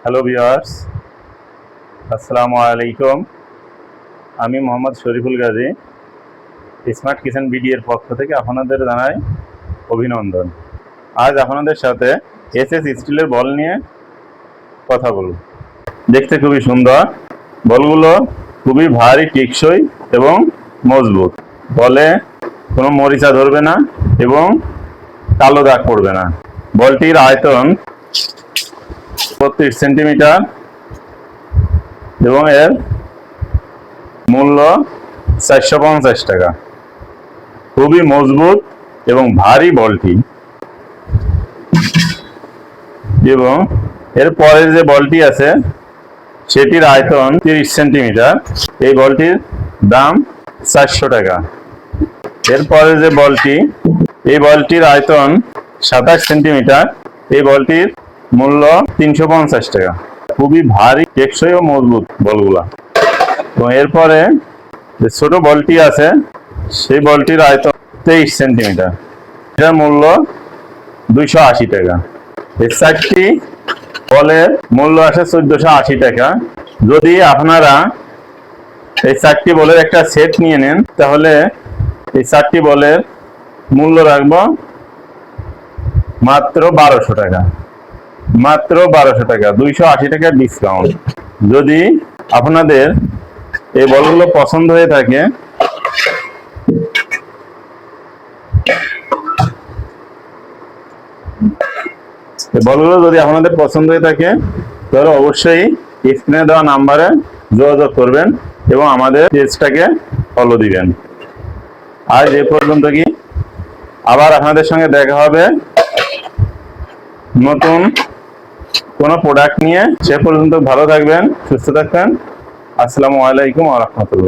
Hello viewers, আসসালামু আলাইকুম। আমি Mohammad Shariful Gazi, smart kitchen BD এর পক্ষ থেকে আপনাদের জানাই অভিনন্দন। আজ আপনাদের সাথে এসএস স্টিলের বল নিয়ে কথা বলব। দেখতে খুবই সুন্দর, বলগুলো খুবই ভারী, টেকসই এবং মজবুত। বলে কোনো মরিচা ধরবে না এবং কালো দাগ পড়বে না। বলটির আয়তন 32 সেন্টিমিটার এবং এর মূল্য 450 টাকা। খুবই মজবুত এবং ভারী বলটি। এবং এর পরের যে বলটি আছে সেটির আয়তন 30 সেন্টিমিটার। এই বলটির দাম 400 টাকা। এরপরে যে বলটি, এই বলটির আয়তন 27 সেন্টিমিটার। এই বলটির মূল্য 350 টাকা। খুবই ভারী, টেকসই ও মজবুত বলগুলা। এবং এরপরে যে ছোট বলটি আছে সেই বলটির আয়তন 23 সেন্টিমিটার। এটার মূল্য 280 টাকা। এই চারটি বলের মূল্য আসে 1480 টাকা। যদি আপনারা এই চারটি বলের একটা সেট নিয়ে নেন তাহলে এই চারটি বলের মূল্য রাখবো মাত্র 1200 টাকা। মাত্র 1200 টাকা, 280 টাকা ডিসকাউন্ট। যদি আপনাদের এই বলগুলো পছন্দ হয়ে থাকে তাহলে অবশ্যই স্ক্রিনে দেওয়া নাম্বারে যোগাযোগ করবেন এবং আমাদের পেজটাকে ফলো দিবেন। আজ এ পর্যন্ত কি, আবার আপনাদের সঙ্গে দেখা হবে নতুন কোনো প্রোডাক্ট নিয়ে। সে পর্যন্ত ভালো থাকবেন, সুস্থ থাকবেন। আসসালামু আলাইকুম ওয়া রাহমাতুল্লাহ।